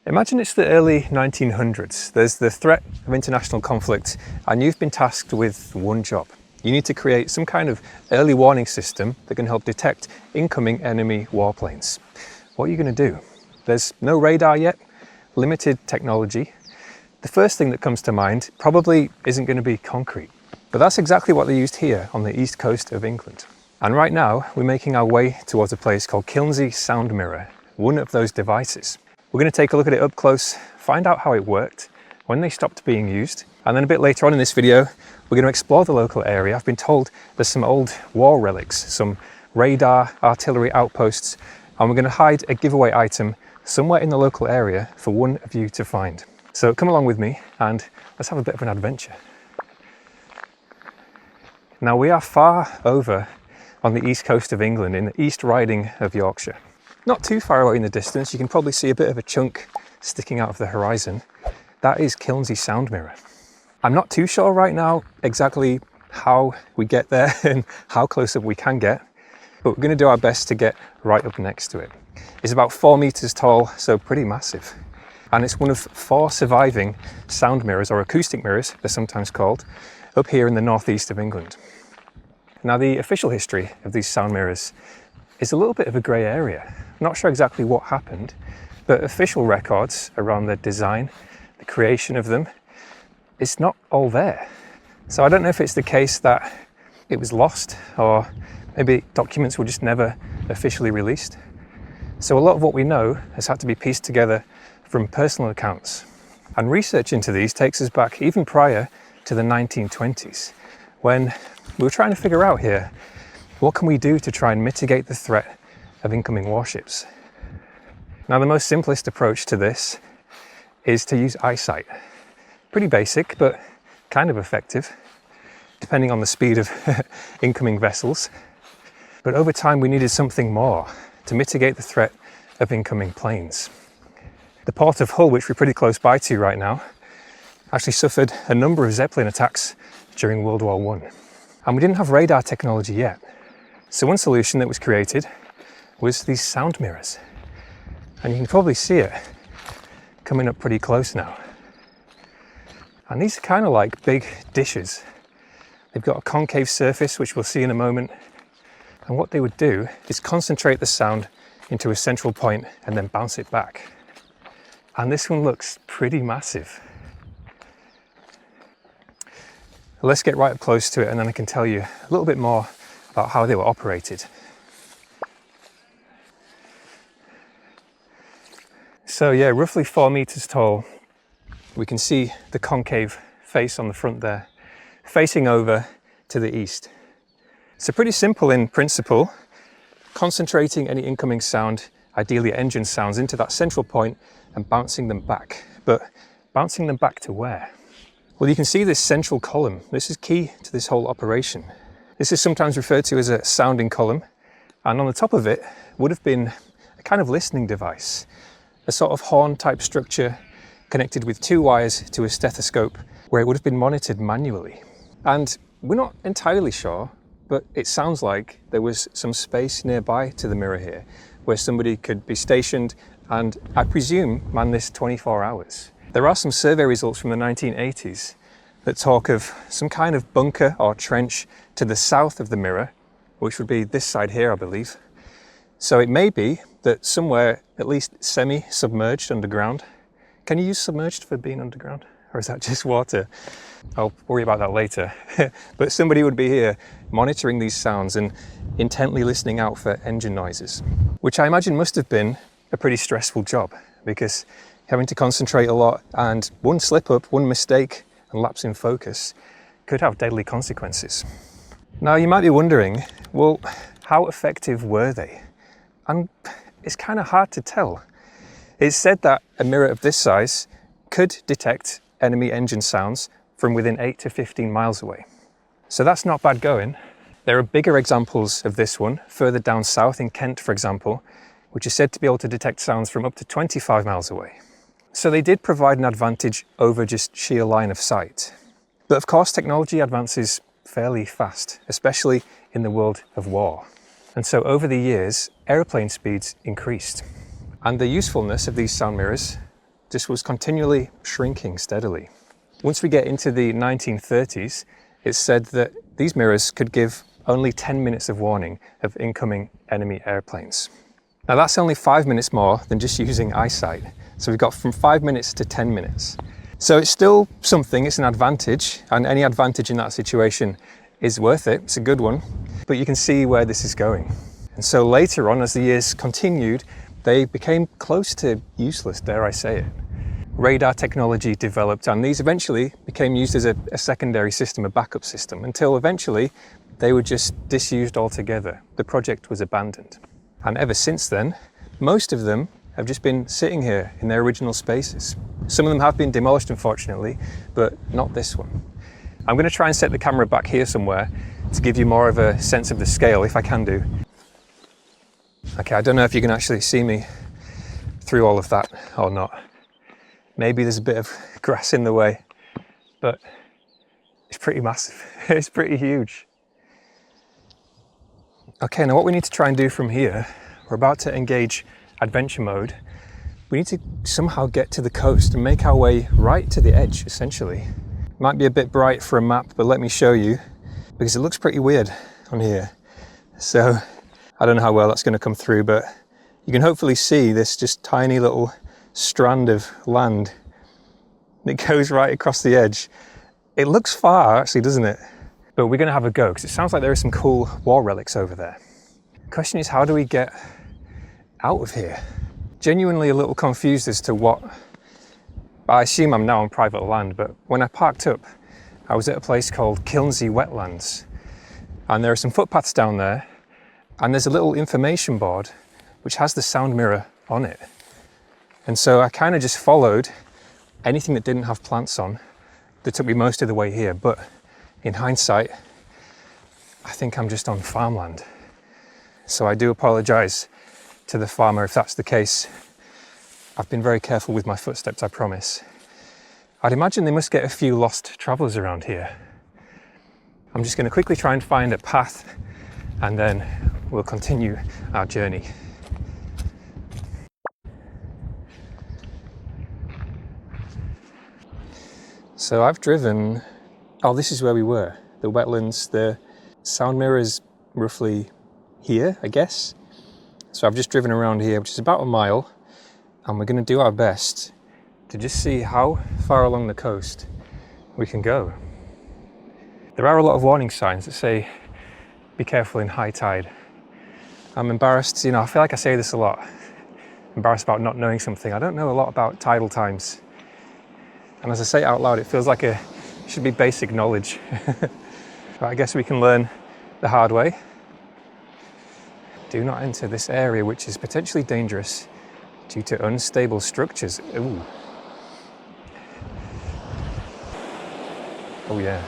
Imagine it's the early 1900s. There's the threat of international conflict and you've been tasked with one job. You need to create some kind of early warning system that can help detect incoming enemy warplanes. What are you going to do? There's no radar yet, limited technology. The first thing that comes to mind probably isn't going to be concrete. But that's exactly what they used here on the east coast of England. And right now we're making our way towards a place called Kilnsea Sound Mirror, one of those devices. We're going to take a look at it up close, find out how it worked, when they stopped being used, and then a bit later on in this video we're going to explore the local area. I've been told there's some old war relics, some radar, artillery outposts, and we're going to hide a giveaway item somewhere in the local area for one of you to find. So come along with me and let's have a bit of an adventure. Now we are far over on the east coast of England in the East Riding of Yorkshire. Not too far away in the distance, you can probably see a bit of a chunk sticking out of the horizon. That is Kilnsea Sound Mirror. I'm not too sure right now exactly how we get there and how close up we can get, but we're going to do our best to get right up next to it. It's about 4 meters tall, so pretty massive. And it's one of 4 surviving sound mirrors, or acoustic mirrors, they're sometimes called, up here in the northeast of England. Now the official history of these sound mirrors is a little bit of a grey area. I'm not sure exactly what happened, but official records around their design, the creation of them, it's not all there. So I don't know if it's the case that it was lost, or maybe documents were just never officially released. So a lot of what we know has had to be pieced together from personal accounts. And research into these takes us back even prior to the 1920s, when we were trying to figure out here, what can we do to try and mitigate the threat of incoming warships? Now the most simplest approach to this is to use eyesight. Pretty basic, but kind of effective, depending on the speed of incoming vessels. But over time we needed something more to mitigate the threat of incoming planes. The port of Hull, which we're pretty close by to right now, actually suffered a number of Zeppelin attacks during World War I. And we didn't have radar technology yet. So one solution that was created was these sound mirrors. And you can probably see it coming up pretty close now. And these are kind of like big dishes. They've got a concave surface, which we'll see in a moment. And what they would do is concentrate the sound into a central point and then bounce it back. And this one looks pretty massive. Let's get right up close to it and then I can tell you a little bit more about how they were operated. So yeah, roughly 4 meters tall. We can see the concave face on the front there, facing over to the east. So pretty simple in principle, concentrating any incoming sound, ideally engine sounds, into that central point and bouncing them back. But bouncing them back to where? Well, you can see this central column. This is key to this whole operation. This is sometimes referred to as a sounding column, and on the top of it would have been a kind of listening device, a sort of horn type structure connected with 2 wires to a stethoscope where it would have been monitored manually. And we're not entirely sure, but it sounds like there was some space nearby to the mirror here where somebody could be stationed and, I presume, man this 24 hours. There are some survey results from the 1980s that talk of some kind of bunker or trench to the south of the mirror, which would be this side here, I believe. So it may be that somewhere at least semi-submerged underground. Can you use submerged for being underground? Or is that just water? I'll worry about that later. But somebody would be here monitoring these sounds and intently listening out for engine noises, which I imagine must have been a pretty stressful job, because having to concentrate a lot, and one slip up, one mistake and lapse in focus could have deadly consequences. Now you might be wondering, well, how effective were they? And it's kind of hard to tell. It's said that a mirror of this size could detect enemy engine sounds from within 8 to 15 miles away. So that's not bad going. There are bigger examples of this one, further down south in Kent, for example, which is said to be able to detect sounds from up to 25 miles away. So they did provide an advantage over just sheer line of sight. But of course, technology advances fairly fast, especially in the world of war. And so over the years, aeroplane speeds increased. And the usefulness of these sound mirrors just was continually shrinking steadily. Once we get into the 1930s, it's said that these mirrors could give only 10 minutes of warning of incoming enemy airplanes. Now that's only 5 minutes more than just using eyesight. So we've got from 5 minutes to 10 minutes. So it's still something, it's an advantage, and any advantage in that situation is worth it, it's a good one. But you can see where this is going. And so later on, as the years continued, they became close to useless, dare I say it. Radar technology developed, and these eventually became used as a secondary system, a backup system, until eventually they were just disused altogether. The project was abandoned. And ever since then, most of them have just been sitting here in their original spaces. Some of them have been demolished, unfortunately, but not this one. I'm going to try and set the camera back here somewhere to give you more of a sense of the scale, if I can do. Okay, I don't know if you can actually see me through all of that or not. Maybe there's a bit of grass in the way, but it's pretty massive. It's pretty huge. Okay, now what we need to try and do from here, we're about to engage adventure mode. We need to somehow get to the coast and make our way right to the edge, essentially. Might be a bit bright for a map, but let me show you, because it looks pretty weird on here. So I don't know how well that's going to come through, but you can hopefully see this just tiny little strand of land that goes right across the edge. It looks far, actually, doesn't it? But we're going to have a go, because it sounds like there are some cool war relics over there. The question is, how do we get out of here? Genuinely a little confused as to what... I assume I'm now on private land, but when I parked up, I was at a place called Kilnsea Wetlands. And there are some footpaths down there, and there's a little information board which has the sound mirror on it. And so I kind of just followed anything that didn't have plants on that took me most of the way here. But in hindsight, I think I'm just on farmland. So I do apologise to the farmer if that's the case. I've been very careful with my footsteps, I promise. I'd imagine they must get a few lost travellers around here. I'm just going to quickly try and find a path, and then we'll continue our journey. So I've driven... Oh, this is where we were. The wetlands, the sound mirror is roughly here, I guess. So I've just driven around here, which is about a mile, and we're going to do our best to just see how far along the coast we can go. There are a lot of warning signs that say, be careful in high tide. I'm embarrassed, I feel like I say this a lot. Embarrassed about not knowing something. I don't know a lot about tidal times. And as I say it out loud, it feels like it should be basic knowledge. But I guess we can learn the hard way. Do not enter this area, which is potentially dangerous due to unstable structures. Ooh. Oh yeah.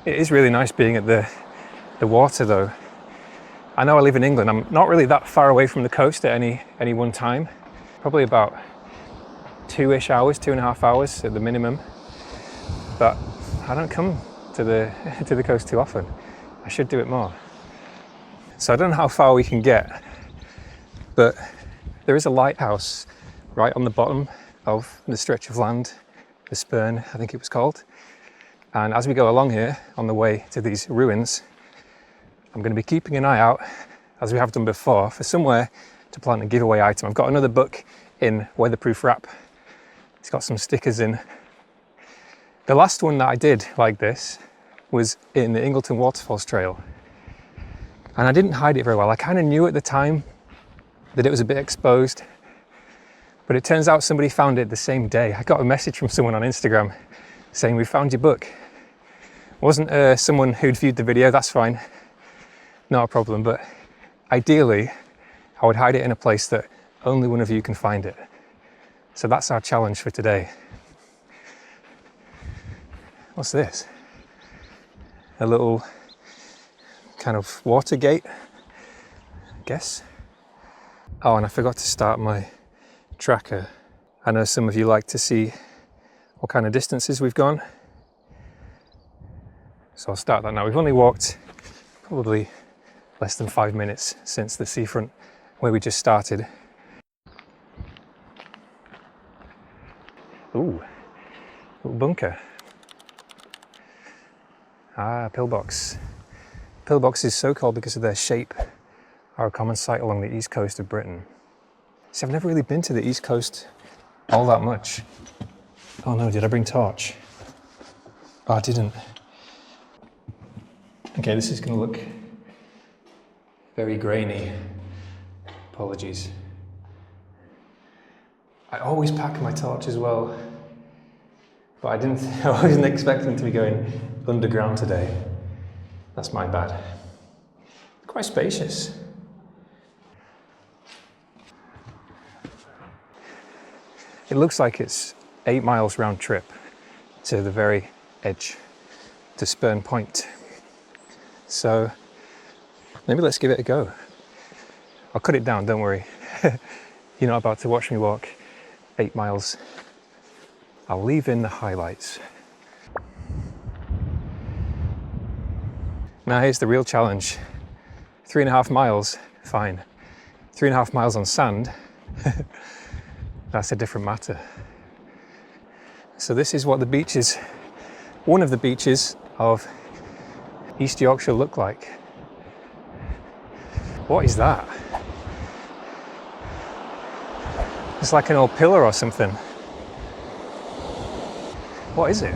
It is really nice being at the water though. I know I live in England. I'm not really that far away from the coast at any one time. Probably about 2-ish hours, 2.5 hours at the minimum. But I don't come to the coast too often. I should do it more. So I don't know how far we can get, but there is a lighthouse right on the bottom of the stretch of land, the Spurn, I think it was called. And as we go along here on the way to these ruins, I'm going to be keeping an eye out, as we have done before, for somewhere to plant a giveaway item. I've got another book in weatherproof wrap. It's got some stickers in. The last one that I did like this was in the Ingleton Waterfalls Trail. And I didn't hide it very well. I kind of knew at the time that it was a bit exposed, but it turns out somebody found it the same day. I got a message from someone on Instagram saying, "We found your book." It wasn't someone who'd viewed the video, that's fine. Not a problem, but ideally I would hide it in a place that only one of you can find it. So that's our challenge for today. What's this? A little kind of water gate, I guess. Oh, and I forgot to start my tracker. I know some of you like to see what kind of distances we've gone. So I'll start that now. We've only walked probably less than 5 minutes since the seafront where we just started. Ooh, little bunker. Ah, Pillbox. Pillbox is so called because of their shape, are a common sight along the east coast of Britain. See, I've never really been to the east coast all that much. Oh no, did I bring torch? Oh, I didn't. Okay, this is going to look very grainy. Apologies. I always pack my torch as well, but I wasn't expecting to be going underground today. That's my bad. Quite spacious. It looks like it's 8 miles round trip to the very edge, to Spurn Point. So maybe let's give it a go. I'll cut it down, don't worry. You're not about to watch me walk 8 miles. I'll leave in the highlights. Now here's the real challenge. 3.5 miles, fine. 3.5 miles on sand, that's a different matter. So this is what the beaches, one of the beaches of East Yorkshire look like. What is that? It's like an old pillar or something. What is it?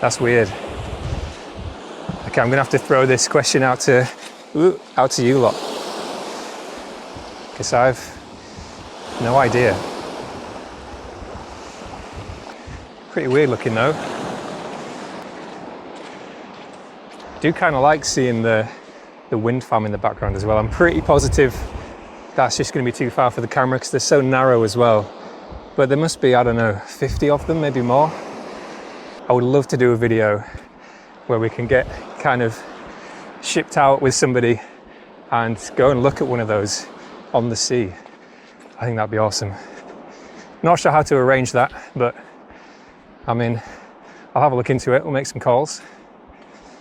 That's weird. Okay, I'm gonna have to throw this question out to you lot, because I've no idea. Pretty weird looking though. Do kind of like seeing the wind farm in the background as well. I'm pretty positive that's just going to be too far for the camera because they're so narrow as well. But there must be, I don't know, 50 of them, maybe more. I would love to do a video where we can get kind of shipped out with somebody and go and look at one of those on the sea. I think that'd be awesome. Not sure how to arrange that, but I mean, I'll have a look into it. We'll make some calls.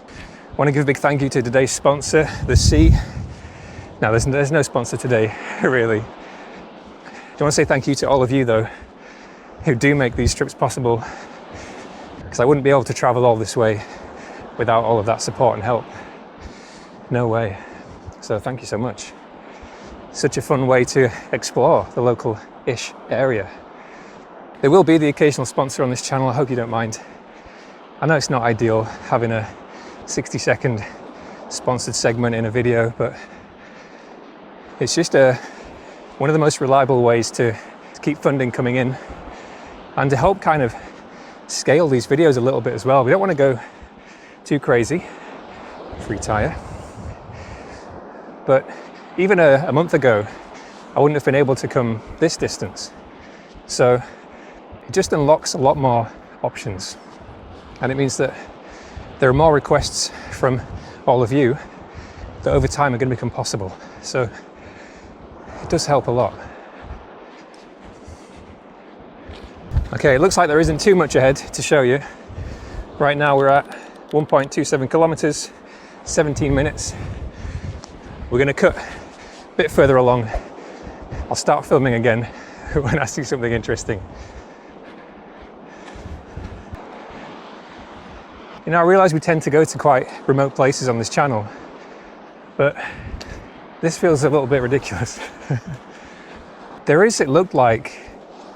I want to give a big thank you to today's sponsor, the sea. Now, there's no sponsor today, really. I want to say thank you to all of you, though, who do make these trips possible, because I wouldn't be able to travel all this way without all of that support and help. No way. So thank you so much. Such a fun way to explore the local-ish area. There will be the occasional sponsor on this channel. I hope you don't mind. I know it's not ideal having a 60-second sponsored segment in a video, but it's just one of the most reliable ways to keep funding coming in and to help kind of scale these videos a little bit as well. We don't want to go too crazy. Free tire. But even a month ago, I wouldn't have been able to come this distance. So it just unlocks a lot more options. And it means that there are more requests from all of you that over time are going to become possible. So it does help a lot. Okay, it looks like there isn't too much ahead to show you. Right now we're at 1.27 kilometers, 17 minutes. We're going to cut a bit further along. I'll start filming again when I see something interesting. You know, I realise we tend to go to quite remote places on this channel, but this feels a little bit ridiculous. There is, it looked like,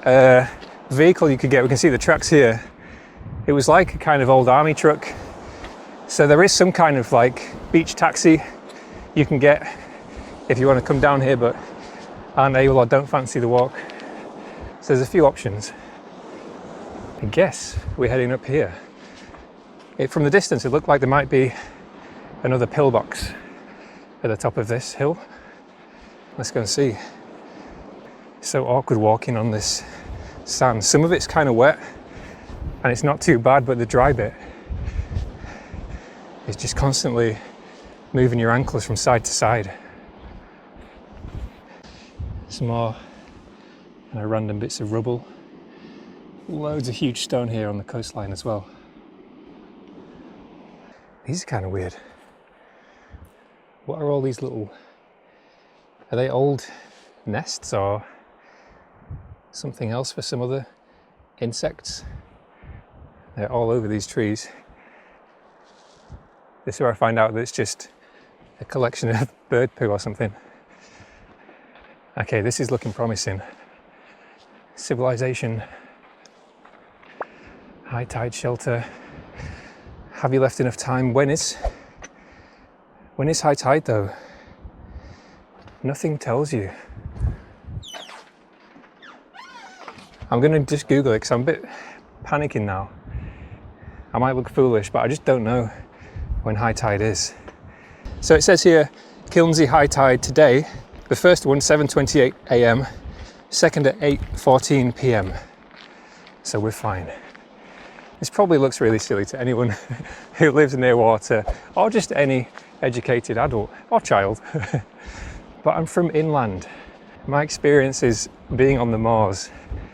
a vehicle you could get. We can see the tracks here. It was like a kind of old army truck. So there is some kind of like beach taxi you can get if you want to come down here, but aren't able or don't fancy the walk. So there's a few options. I guess we're heading up here. From the distance, it looked like there might be another pillbox at the top of this hill. Let's go and see. It's so awkward walking on this sand. Some of it's kind of wet and it's not too bad, but the dry bit is just constantly moving your ankles from side to side. Some more kind of random bits of rubble. Loads of huge stone here on the coastline as well. These are kind of weird. What are all these little... Are they old nests or something else for some other insects? They're all over these trees. This is where I find out that it's just a collection of bird poo or something. Okay, this is looking promising. Civilization. High tide shelter. Have you left enough time? When is high tide though? Nothing tells you. I'm gonna just Google it because I'm a bit panicking now. I might look foolish, but I just don't know when high tide is. So it says here, Kilnsea high tide today. The first one, 7:28 a.m. Second at 8:14 p.m. So we're fine. This probably looks really silly to anyone who lives near water, or just any educated adult or child. But I'm from inland. My experience is being on the moors,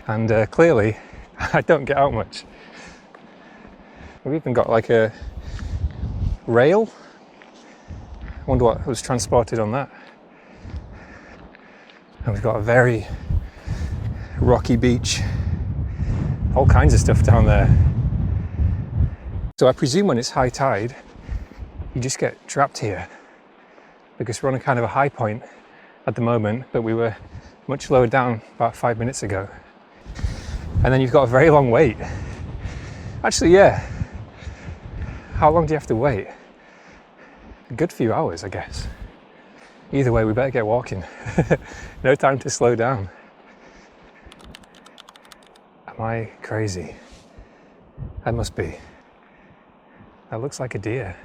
and clearly I don't get out much. We've even got like a rail. I wonder what was transported on that. And we've got a very rocky beach. All kinds of stuff down there. So I presume when it's high tide, you just get trapped here, because we're on a kind of a high point at the moment, but we were much lower down about 5 minutes ago. And then you've got a very long wait. Actually, yeah. How long do you have to wait? A good few hours, I guess. Either way, we better get walking. No time to slow down. Am I crazy? That must be. That looks like a deer.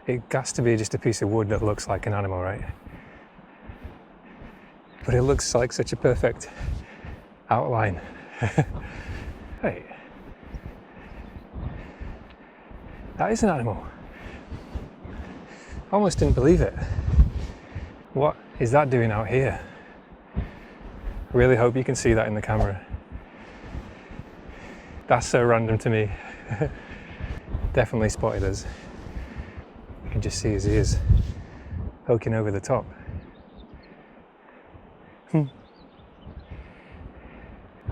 It has to be just a piece of wood that looks like an animal, right? But it looks like such a perfect outline. Hey. That is an animal. I almost didn't believe it. What is that doing out here? I really hope you can see that in the camera. That's so random to me. Definitely spotted us. You can just see his ears poking over the top.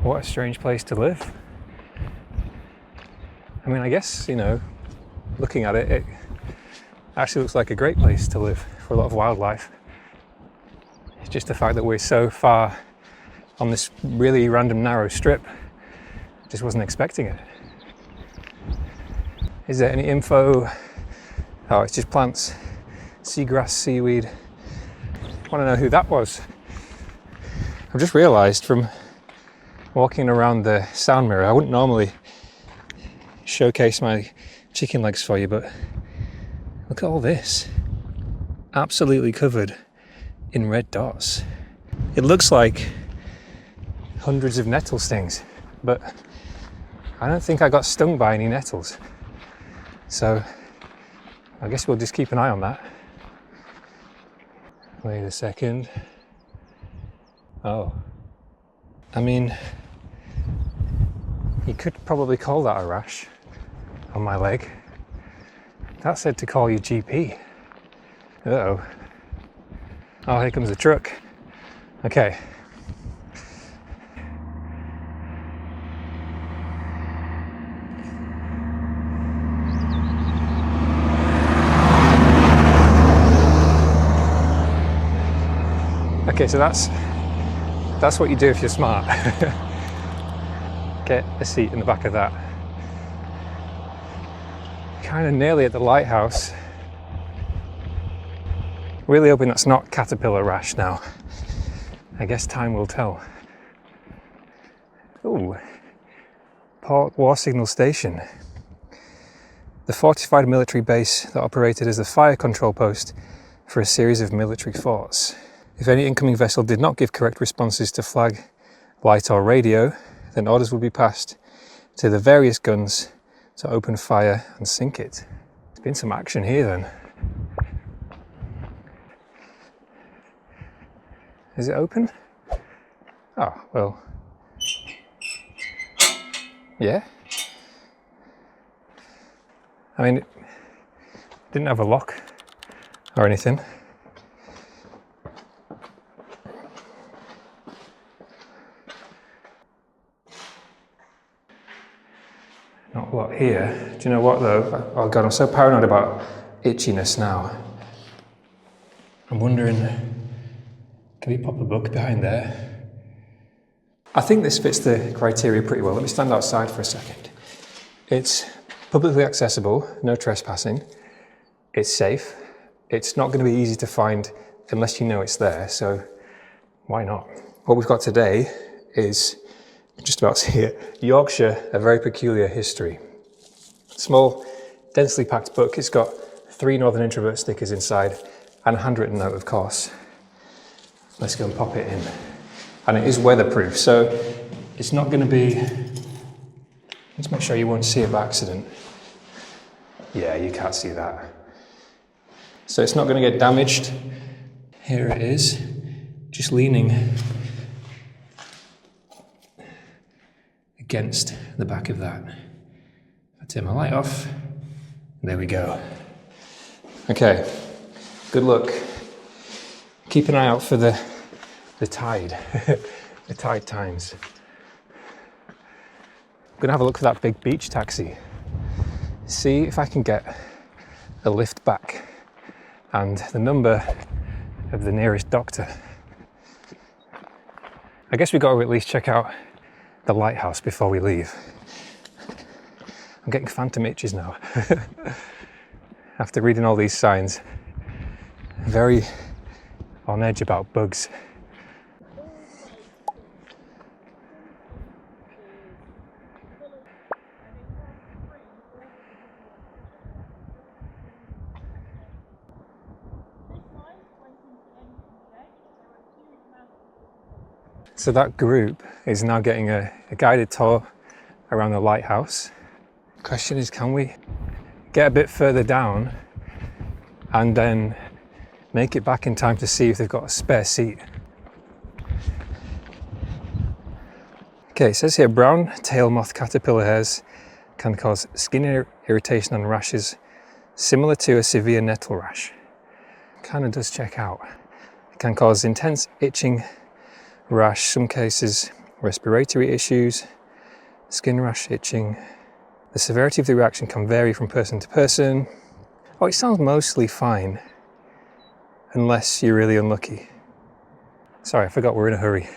What a strange place to live. I mean, I guess, you know, looking at it, it actually looks like a great place to live for a lot of wildlife. It's just the fact that we're so far on this really random narrow strip. Just wasn't expecting it. Is there any info? Oh, it's just plants, seagrass, seaweed. I want to know who that was. I've just realised from walking around the sound mirror, I wouldn't normally showcase my chicken legs for you, but look at all this. Absolutely covered in red dots. It looks like hundreds of nettle stings, but I don't think I got stung by any nettles. So I guess we'll just keep an eye on that. Wait a second. Oh, I mean, you could probably call that a rash on my leg. That said to call your GP. Uh-oh. Oh, here comes a truck. Okay. Okay, so that's what you do if you're smart. Get a seat in the back of that. Kind of nearly at the lighthouse. Really hoping that's not caterpillar rash now. I guess time will tell. Ooh, Port War Signal Station. The fortified military base that operated as the fire control post for a series of military forts. If any incoming vessel did not give correct responses to flag, light or radio, then orders would be passed to the various guns to open fire and sink it. There's been some action here then. Is it open? Oh, well. Yeah? I mean, it didn't have a lock or anything. Not a lot here. Do you know what though? Oh God, I'm so paranoid about itchiness now. I'm wondering, can we pop a book behind there? I think this fits the criteria pretty well. Let me stand outside for a second. It's publicly accessible, no trespassing. It's safe. It's not going to be easy to find unless you know it's there, so why not? What we've got today is, just about see it, Yorkshire, a very peculiar history. Small, densely packed book. It's got 3 Northern Introvert stickers inside and a handwritten note, of course. Let's go and pop it in. And it is weatherproof, so it's not going to be... Let's make sure you won't see it by accident. Yeah, you can't see that. So it's not going to get damaged. Here it is, just leaning against the back of that. I turn my light off. There we go. Okay, good luck. Keep an eye out for the tide, the tide times. I'm gonna have a look for that big beach taxi. See if I can get a lift back and the number of the nearest doctor. I guess we've got to at least check out the lighthouse before we leave. I'm getting phantom itches now. After reading all these signs, very on edge about bugs. So that group is now getting a guided tour around the lighthouse. Question is, can we get a bit further down and then make it back in time to see if they've got a spare seat? Okay, it says here, brown tail moth caterpillar hairs can cause skin irritation and rashes similar to a severe nettle rash. Kind of does check out. It can cause intense itching, rash, some cases respiratory issues, skin rash, itching. The severity of the reaction can vary from person to person. Oh, it sounds mostly fine, unless you're really unlucky. Sorry, I forgot we're in a hurry.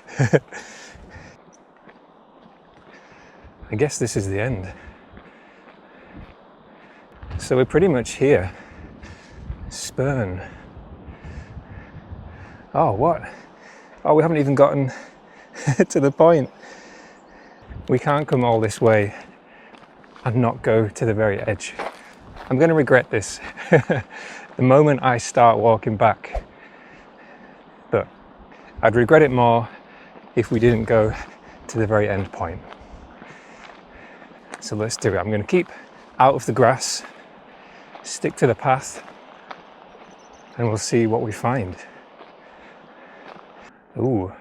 I guess this is the end. So we're pretty much here. Spurn. Oh, what? Oh, we haven't even gotten to the point. We can't come all this way and not go to the very edge. I'm going to regret this the moment I start walking back. But I'd regret it more if we didn't go to the very end point. So let's do it. I'm going to keep out of the grass, stick to the path, and we'll see what we find. Ooh.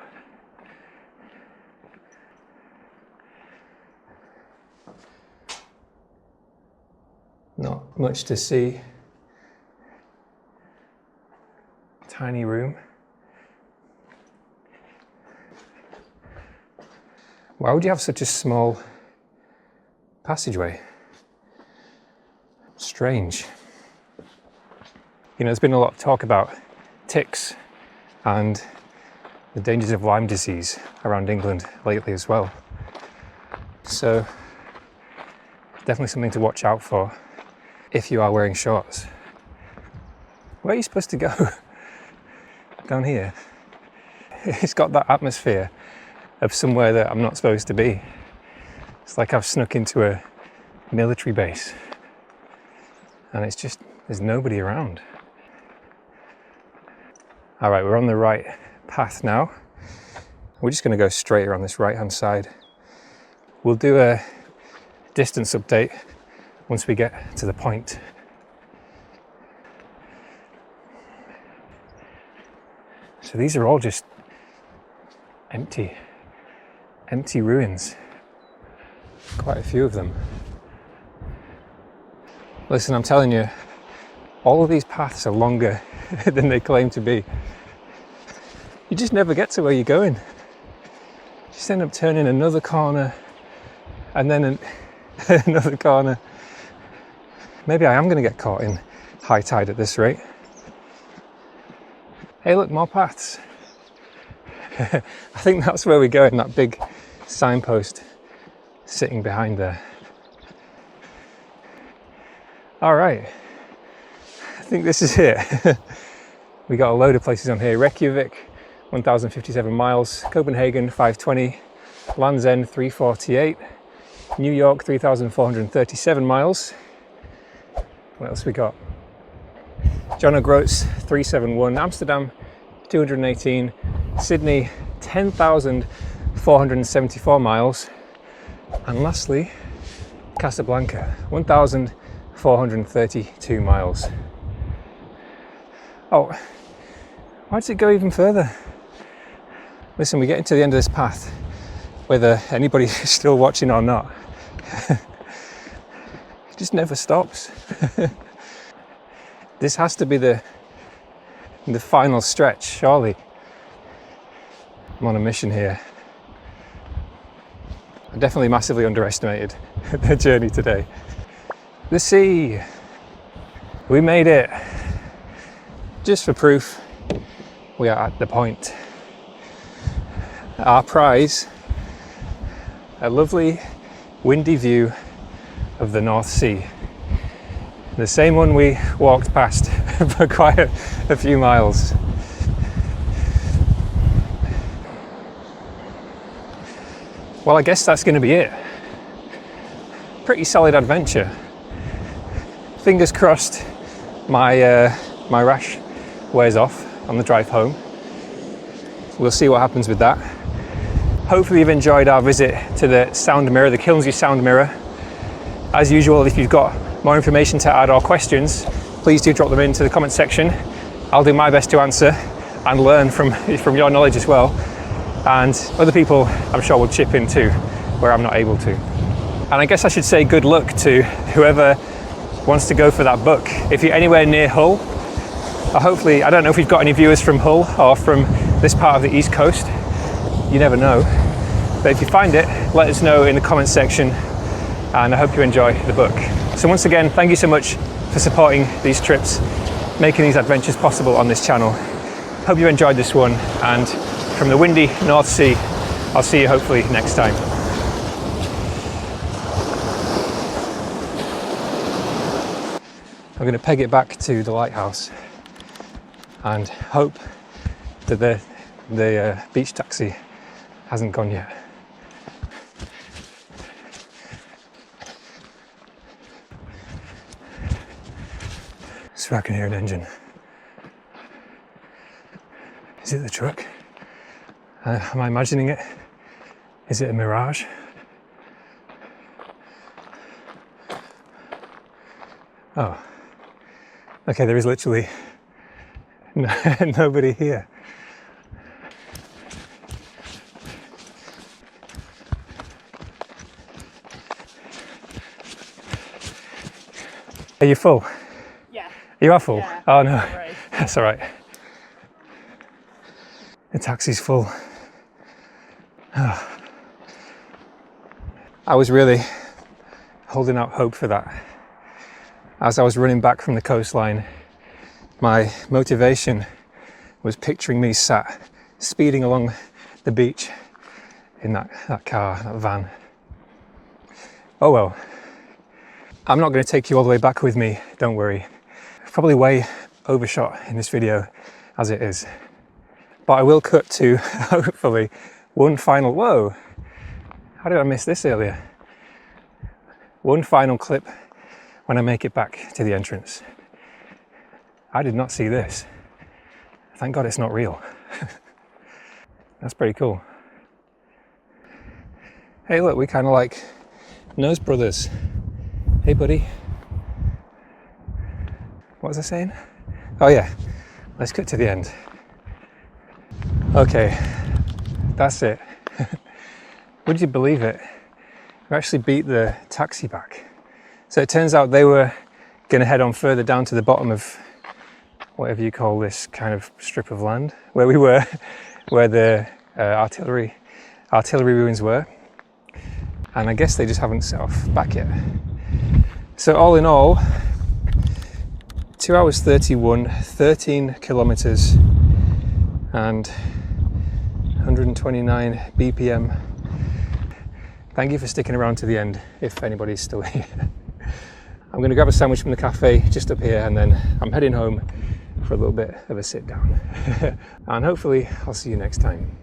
Not much to see. Tiny room. Why would you have such a small passageway? Strange. You know, there's been a lot of talk about ticks and the dangers of Lyme disease around England lately as well. So definitely something to watch out for if you are wearing shorts. Where are you supposed to go? Down here. It's got that atmosphere of somewhere that I'm not supposed to be. It's like I've snuck into a military base and it's just, there's nobody around. All right, we're on the right path now. We're just going to go straight around this right hand side. We'll do a distance update once we get to the point. So these are all just empty ruins. Quite a few of them. Listen, I'm telling you, all of these paths are longer than they claim to be. You just never get to where you're going. You just end up turning another corner and then another corner. Maybe I am going to get caught in high tide at this rate. Hey look, more paths. I think that's where we're going, that big signpost sitting behind there. All right, I think this is it. We got a load of places on here. Reykjavik, 1,057 miles. Copenhagen, 520. Land's End, 348. New York, 3,437 miles. What else we got? John O'Groats, 371. Amsterdam, 218. Sydney, 10,474 miles. And lastly, Casablanca, 1,432 miles. Oh, why does it go even further? Listen, we're getting to the end of this path, whether anybody's still watching or not. It just never stops. This has to be the final stretch, surely. I'm on a mission here. I definitely massively underestimated the journey today. The sea! We made it! Just for proof, we are at the point. Our prize, a lovely windy view of the North Sea. The same one we walked past for quite a few miles. Well, I guess that's going to be it. Pretty solid adventure. Fingers crossed my rash wears off on the drive home. We'll see what happens with that. Hopefully you've enjoyed our visit to the Sound Mirror, the Kilnsea Sound Mirror. As usual, if you've got more information to add or questions, please do drop them into the comment section. I'll do my best to answer and learn from your knowledge as well. And other people, I'm sure, will chip in too, where I'm not able to. And I guess I should say good luck to whoever wants to go for that book. If you're anywhere near Hull, or hopefully, I don't know if we've got any viewers from Hull or from this part of the East Coast, you never know. But if you find it, let us know in the comment section, and I hope you enjoy the book. So once again, thank you so much for supporting these trips, making these adventures possible on this channel. Hope you enjoyed this one, and from the windy North Sea, I'll see you hopefully next time. I'm going to peg it back to the lighthouse and hope that the beach taxi hasn't gone yet. So I can hear an engine. Is it the truck? Am I imagining it? Is it a mirage? Oh, okay, there is literally nobody here. Are you full? Yeah. You are full? Yeah. Oh no, Sorry. That's all right. The taxi's full. Oh. I was really holding out hope for that. As I was running back from the coastline, my motivation was picturing me sat speeding along the beach in that car, that van. Oh well. I'm not going to take you all the way back with me, don't worry. Probably way overshot in this video as it is. But I will cut to, hopefully, one final, whoa, how did I miss this earlier? One final clip when I make it back to the entrance. I did not see this. Thank God it's not real. That's pretty cool. Hey look, we kind of like nose brothers. Hey buddy. What was I saying? Oh yeah, let's cut to the end. Okay, that's it. Would you believe it? We actually beat the taxi back. So it turns out they were going to head on further down to the bottom of whatever you call this kind of strip of land where we were, where the artillery ruins were. And I guess they just haven't set off back yet. So all in all, 2 hours 31, 13 kilometers and 129 BPM. Thank you for sticking around to the end, if anybody's still here. I'm going to grab a sandwich from the cafe just up here, and then I'm heading home for a little bit of a sit down. And hopefully I'll see you next time.